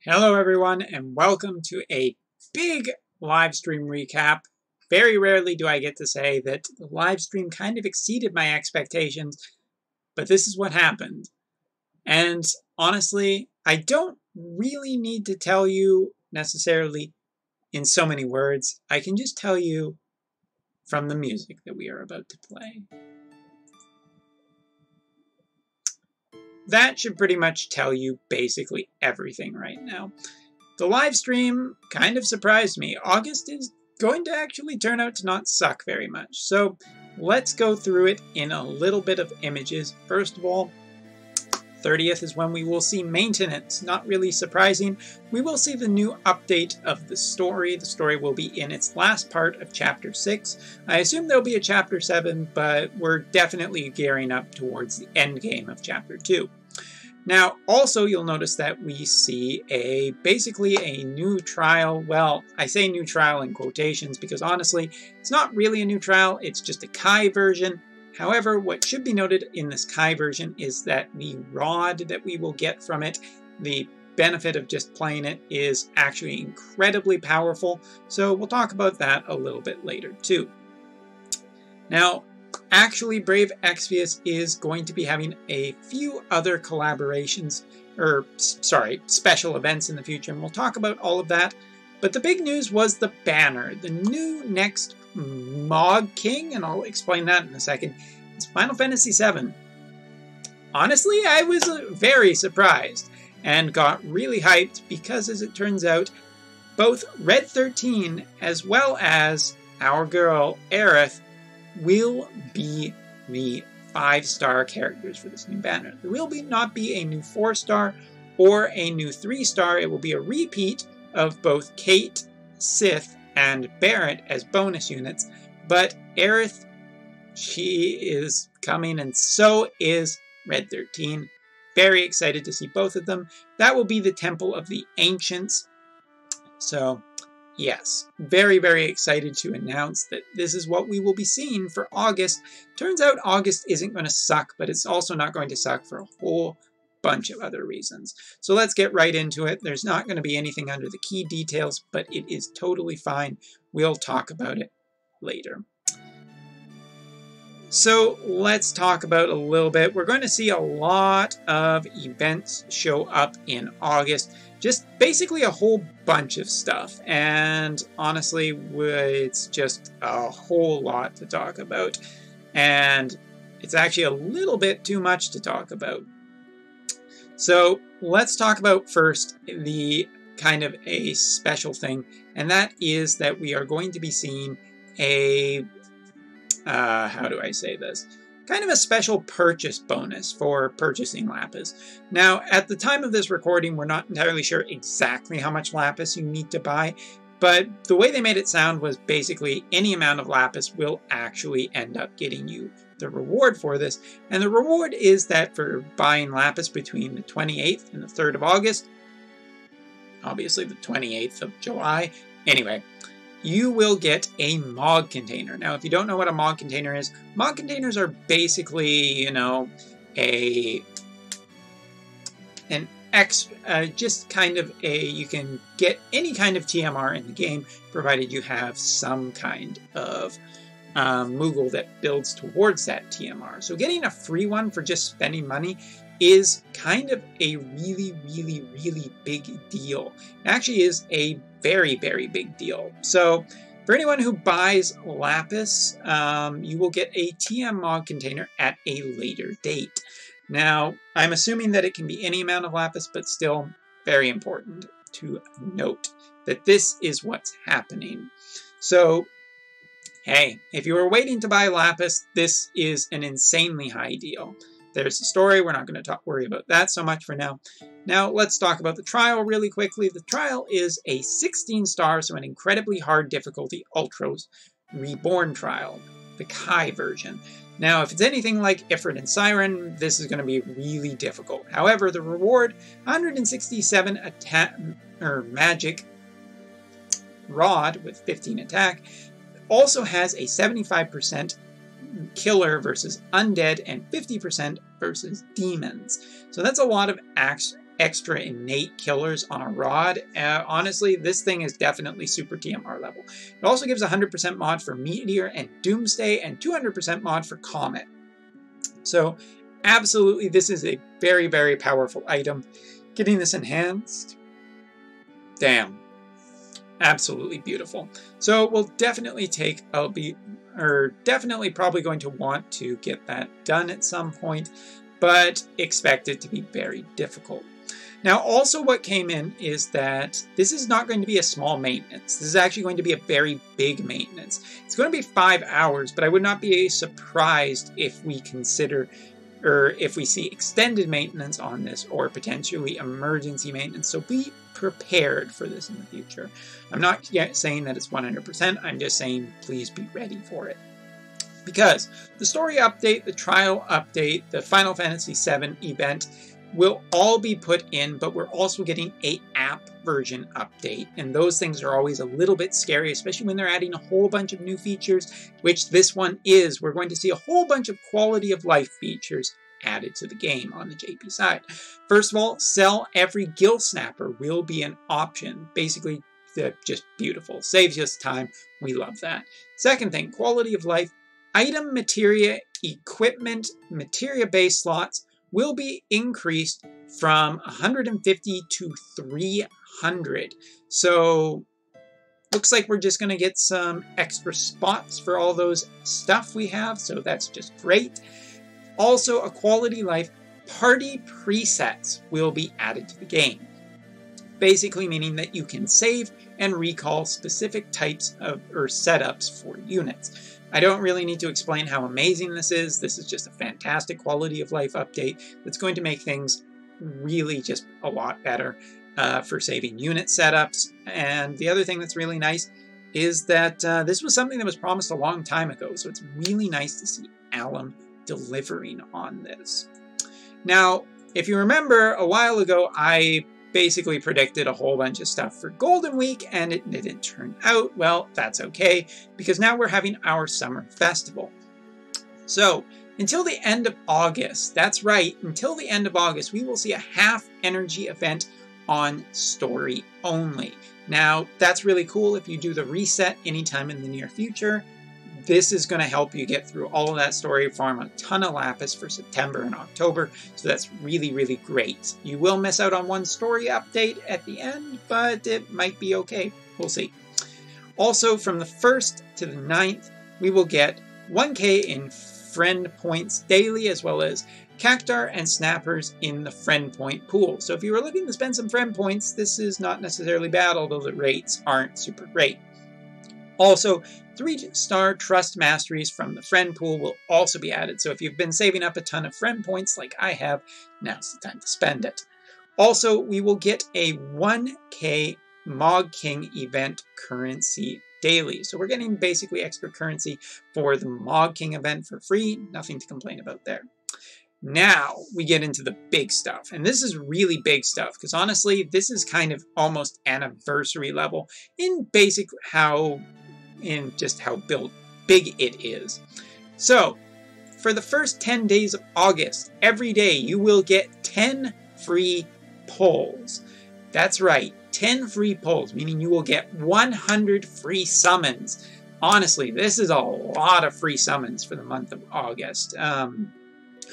Hello everyone and welcome to a big live stream recap. Very rarely do I get to say that the live stream kind of exceeded my expectations, but this is what happened. And honestly, I don't really need to tell you necessarily in so many words. I can just tell you from the music that we are about to play. That should pretty much tell you basically everything right now. The live stream kind of surprised me. August is going to actually turn out to not suck very much. So let's go through it in a little bit of images. First of all, 30th is when we will see maintenance. Not really surprising. We will see the new update of the story. The story will be in its last part of Chapter 6. I assume there'll be a Chapter 7, but we're definitely gearing up towards the end game of Chapter 2. Now, also, you'll notice that we see basically a new trial. Well, I say new trial in quotations because honestly, it's not really a new trial. It's just a Kai version. However, what should be noted in this Kai version is that the rod that we will get from it, the benefit of just playing it, is actually incredibly powerful. So we'll talk about that a little bit later too. Now, actually, Brave Exvius is going to be having a few other collaborations, special events in the future, and we'll talk about all of that. But the big news was the banner, the new next Mog King, and I'll explain that in a second. It's Final Fantasy VII. Honestly, I was very surprised and got really hyped because, as it turns out, both Red 13 as well as our girl Aerith will be the 5-star characters for this new banner. There will not be a new 4-star or a new 3-star. It will be a repeat of both Kate, Sith, and Barrett as bonus units, but Aerith, she is coming, and so is Red 13. Very excited to see both of them. That will be the Temple of the Ancients. So, yes, very, very excited to announce that this is what we will be seeing for August. Turns out August isn't going to suck, but it's also not going to suck for a whole bunch of other reasons. So let's get right into it. There's not going to be anything under the key details, but it is totally fine. We'll talk about it later. So let's talk about a little bit. We're going to see a lot of events show up in August. Just basically a whole bunch of stuff. And honestly, it's just a whole lot to talk about. And it's actually a little bit too much to talk about. So let's talk about first the kind of a special thing, and that is that we are going to be seeing a, how do I say this? Kind of a special purchase bonus for purchasing Lapis. Now, at the time of this recording, we're not entirely sure exactly how much Lapis you need to buy, but the way they made it sound was basically any amount of Lapis will actually end up getting you the reward for this. And the reward is that for buying Lapis between the 28th and the 3rd of August, obviously the 28th of July, anyway, you will get a Mog container. Now, if you don't know what a Mog container is, Mog containers are basically, you know, just kind of you can get any kind of TMR in the game, provided you have some kind of Moogle that builds towards that TMR. So getting a free one for just spending money is kind of a really, really, really big deal. It actually is a very, very big deal. So for anyone who buys Lapis, you will get a TM Mog container at a later date. Now, I'm assuming that it can be any amount of Lapis, but still very important to note that this is what's happening. So, hey, if you were waiting to buy Lapis, this is an insanely high deal. There's the story. We're not going to worry about that so much for now. Now, let's talk about the trial really quickly. The trial is a 16-star, so an incredibly hard difficulty Ultros Reborn trial, the Kai version. Now, if it's anything like Ifrit and Siren, this is going to be really difficult. However, the reward, 167 magic rod with 15 attack, also has a 75% killer versus undead and 50% versus demons. So that's a lot of extra innate killers on a rod. Honestly, this thing is definitely super TMR level. It also gives 100% mod for Meteor and Doomsday and 200% mod for Comet. So absolutely, this is a very, very powerful item. Getting this enhanced, damn, absolutely beautiful. So we'll definitely take, definitely probably going to want to get that done at some point, but expect it to be very difficult. Now, also what came in is that this is not going to be a small maintenance. This is actually going to be a very big maintenance. It's going to be 5 hours, but I would not be surprised if we consider, or if we see extended maintenance on this, or potentially emergency maintenance. So be prepared for this in the future. I'm not yet saying that it's 100%. I'm just saying please be ready for it. Because the story update, the trial update, the Final Fantasy VII event will all be put in, but we're also getting an app version update. And those things are always a little bit scary, especially when they're adding a whole bunch of new features, which this one is. We're going to see a whole bunch of quality of life features added to the game on the JP side. First of all, sell every gill snapper will be an option. Basically, just beautiful. Saves us time. We love that. Second thing, quality of life. Item materia, equipment, materia-based slots will be increased from 150 to 300. So looks like we're just going to get some extra spots for all those stuff we have, so that's just great. Also, a quality life party presets will be added to the game. Basically meaning that you can save and recall specific types of or setups for units. I don't really need to explain how amazing this is. This is just a fantastic quality of life update that's going to make things really just a lot better for saving unit setups. And the other thing that's really nice is that this was something that was promised a long time ago, so it's really nice to see Alum delivering on this. Now, if you remember, a while ago, I basically predicted a whole bunch of stuff for Golden Week, and it didn't turn out. Well, that's okay, because now we're having our summer festival. So, until the end of August, that's right, until the end of August, we will see a half energy event on story only. Now, that's really cool if you do the reset anytime in the near future. This is going to help you get through all of that story, farm a ton of Lapis for September and October, so that's really, really great. You will miss out on one story update at the end, but it might be okay. We'll see. Also, from the 1st to the 9th, we will get 1k in friend points daily, as well as Cactar and Snappers in the friend point pool. So if you were looking to spend some friend points, this is not necessarily bad, although the rates aren't super great. Also, 3-star Trust Masteries from the friend pool will also be added, so if you've been saving up a ton of friend points like I have, now's the time to spend it. Also, we will get a 1k Mog King event currency daily, so we're getting basically extra currency for the Mog King event for free, nothing to complain about there. Now, we get into the big stuff, and this is really big stuff, because honestly, this is kind of almost anniversary level in basic just how big it is. So, for the first 10 days of August, every day you will get 10 free pulls. That's right, 10 free pulls, meaning you will get 100 free summons. Honestly, this is a lot of free summons for the month of August.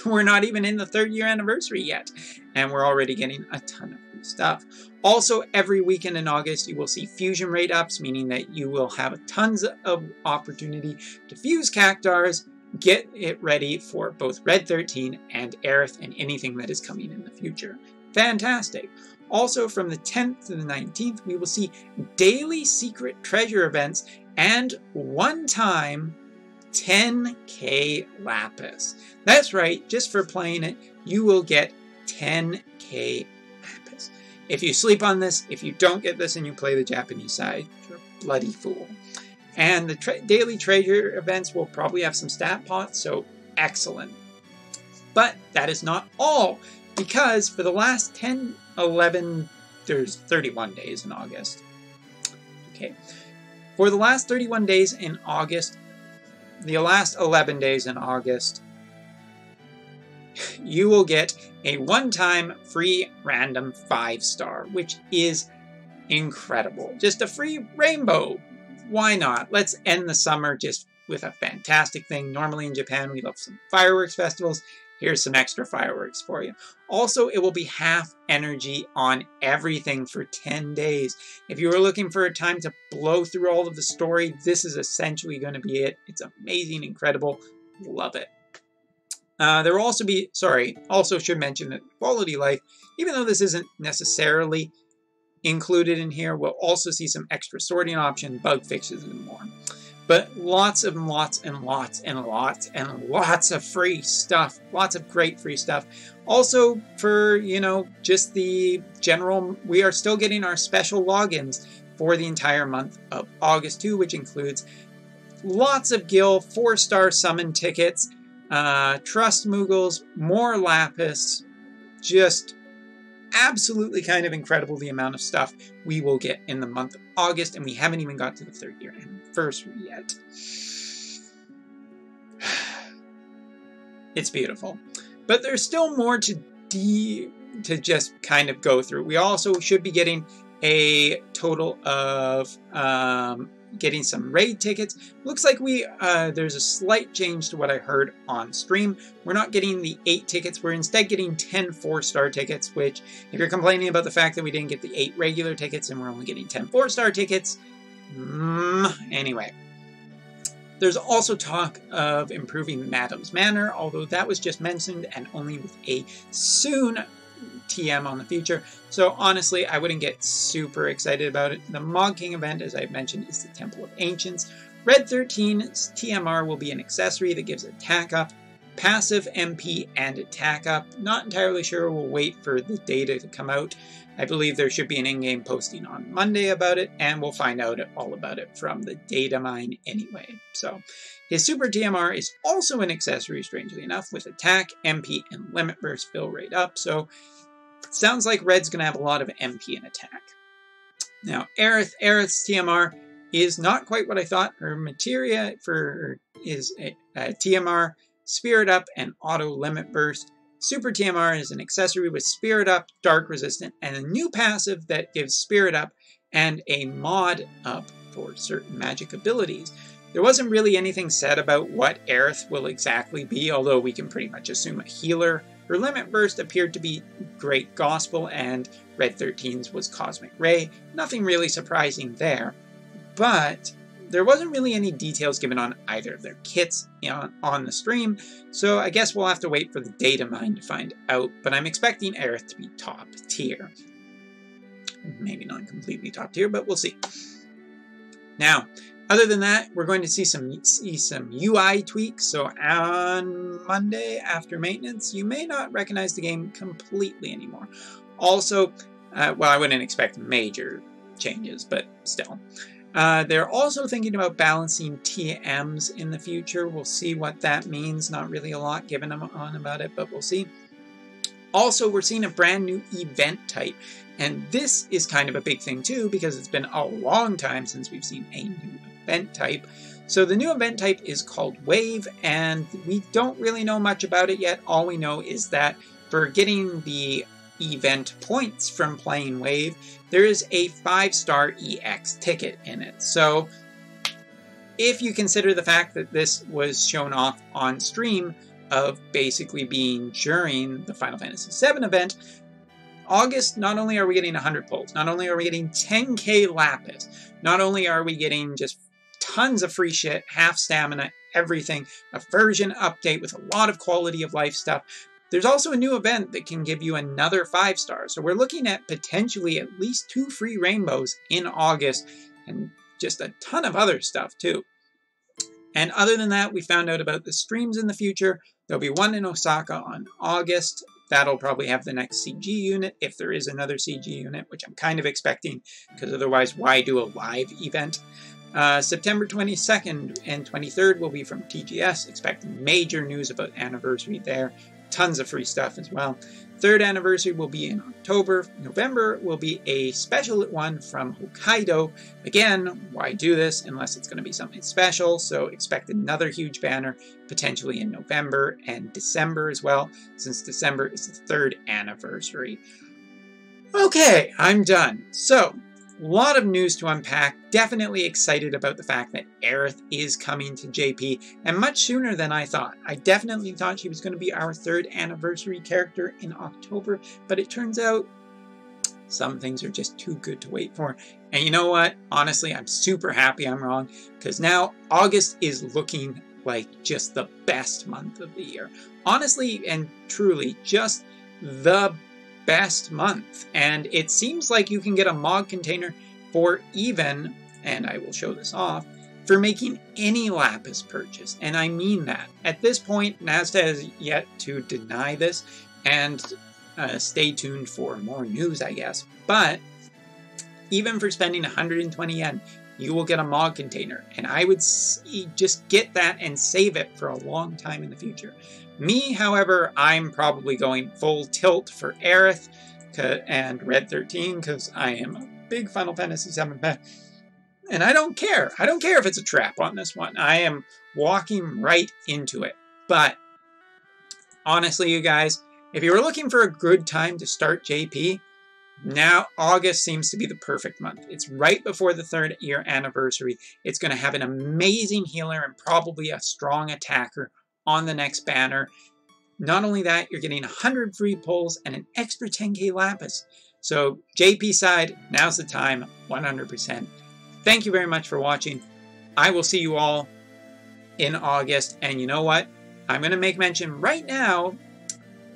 We're not even in the 3rd year anniversary yet, and we're already getting a ton of free stuff. Also, every weekend in August, you will see fusion rate ups, meaning that you will have tons of opportunity to fuse Cactars, get it ready for both Red 13 and Aerith and anything that is coming in the future. Fantastic! Also, from the 10th to the 19th, we will see daily secret treasure events and one-time 10k Lapis. That's right, just for playing it, you will get 10k Lapis. If you sleep on this, if you don't get this and you play the Japanese side, you're a bloody fool. And the daily treasure events will probably have some stat pots, so excellent. But that is not all, because for the last 10, 11, there's 31 days in August. Okay. For the last 31 days in August, the last 11 days in August, you will get a one-time free random 5-star, which is incredible. Just a free rainbow. Why not? Let's end the summer just with a fantastic thing. Normally in Japan, we love some fireworks festivals. Here's some extra fireworks for you. Also, it will be half energy on everything for 10 days. If you were looking for a time to blow through all of the story, this is essentially going to be it. It's amazing, incredible. Love it. There will also be, also should mention that quality life, even though this isn't necessarily included in here, we'll also see some extra sorting option, bug fixes, and more. But lots and lots and lots and lots and lots of free stuff. Lots of great free stuff. Also, for, you know, just the general, we are still getting our special logins for the entire month of August too, which includes lots of Gil 4-star summon tickets, Trust Moogles, more Lapis, just absolutely kind of incredible the amount of stuff we will get in the month of August, and we haven't even got to the 3rd year anniversary yet. It's beautiful. But there's still more to just kind of go through. We also should be getting a total of getting some raid tickets. Looks like there's a slight change to what I heard on stream. We're not getting the 8 tickets. We're instead getting 10 4-star tickets, which, if you're complaining about the fact that we didn't get the 8 regular tickets and we're only getting 10 4-star tickets, anyway. There's also talk of improving Madam's Manor, although that was just mentioned and only with a soon TM on the future. So honestly, I wouldn't get super excited about it. The Mog King event, as I mentioned, is the Temple of Ancients. Red 13's TMR will be an accessory that gives attack up, passive MP, and attack up. Not entirely sure. We'll wait for the data to come out. I believe there should be an in-game posting on Monday about it, and we'll find out all about it from the data mine anyway. So his Super TMR is also an accessory, strangely enough, with attack, MP, and limit burst fill rate up. So sounds like Red's going to have a lot of MP and attack. Now, Aerith's TMR is not quite what I thought. Her materia is a TMR, Spirit Up, and Auto Limit Burst. Super TMR is an accessory with Spirit Up, Dark Resistant, and a new passive that gives Spirit Up and a mod up for certain magic abilities. There wasn't really anything said about what Aerith will exactly be, although we can pretty much assume a healer. Her Limit Burst appeared to be Great Gospel, and Red 13's was Cosmic Ray. Nothing really surprising there, but there wasn't really any details given on either of their kits on the stream, so I guess we'll have to wait for the data mine to find out, but I'm expecting Aerith to be top tier. Maybe not completely top tier, but we'll see. Now, other than that, we're going to see some UI tweaks. So on Monday after maintenance, you may not recognize the game completely anymore. Also, well, I wouldn't expect major changes, but still. They're also thinking about balancing TMs in the future. We'll see what that means. Not really a lot given on about it, but we'll see. Also, we're seeing a brand new event type. And this is kind of a big thing too, because it's been a long time since we've seen a new event type. So the new event type is called Wave, and we don't really know much about it yet. All we know is that for getting the event points from playing Wave, there is a 5-star EX ticket in it. So if you consider the fact that this was shown off on stream of basically being during the Final Fantasy VII event, August, not only are we getting 100 pulls, not only are we getting 10k Lapis, not only are we getting just tons of free shit, half stamina, everything, a version update with a lot of quality of life stuff, there's also a new event that can give you another 5-star. So we're looking at potentially at least 2 free rainbows in August, and just a ton of other stuff too. And other than that, we found out about the streams in the future. There'll be one in Osaka on August. That'll probably have the next CG unit, if there is another CG unit, which I'm kind of expecting, because otherwise why do a live event? September 22nd and 23rd will be from TGS, expecting major news about Anniversary there. tons of free stuff as well. Third anniversary will be in October. November will be a special one from Hokkaido. Again, why do this unless it's going to be something special? So expect another huge banner potentially in November and December as well, since December is the third anniversary. Okay, I'm done. So, a lot of news to unpack. Definitely excited about the fact that Aerith is coming to JP, and much sooner than I thought. I definitely thought she was going to be our third anniversary character in October, but it turns out some things are just too good to wait for. And you know what? Honestly, I'm super happy I'm wrong, because now August is looking like just the best month of the year. Honestly and truly, just the best month. And it seems like you can get a mod container for even, and I will show this off, for making any lapis purchase. And I mean that. At this point, Nasta has yet to deny this, and stay tuned for more news, I guess. But even for spending 120 yen, you will get a mod container. And I would just get that and save it for a long time in the future. Me, however, I'm probably going full tilt for Aerith and Red 13 because I am a big Final Fantasy VII fan. And I don't care. I don't care if it's a trap on this one. I am walking right into it. But honestly, you guys, if you were looking for a good time to start JP, now August seems to be the perfect month. It's right before the 3rd year anniversary. It's going to have an amazing healer and probably a strong attacker on the next banner. Not only that, you're getting 100 free pulls and an extra 10k lapis. So JP side, now's the time, 100%. Thank you very much for watching. I will see you all in August. And you know what? I'm going to make mention right now,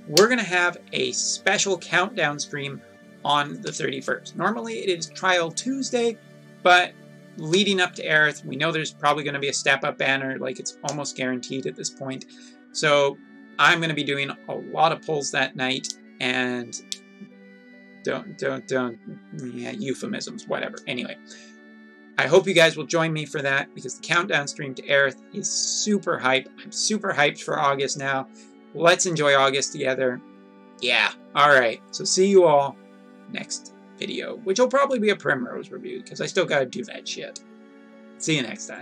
we're going to have a special countdown stream on the 31st. Normally it is Trial Tuesday, but leading up to Aerith, we know there's probably going to be a step-up banner, like it's almost guaranteed at this point. So I'm going to be doing a lot of pulls that night, and yeah, euphemisms, whatever. Anyway, I hope you guys will join me for that, because the countdown stream to Aerith is super hype. I'm super hyped for August now. Let's enjoy August together. Yeah, alright, so see you all next video, which will probably be a Primrose review, because I still gotta do that shit. See you next time.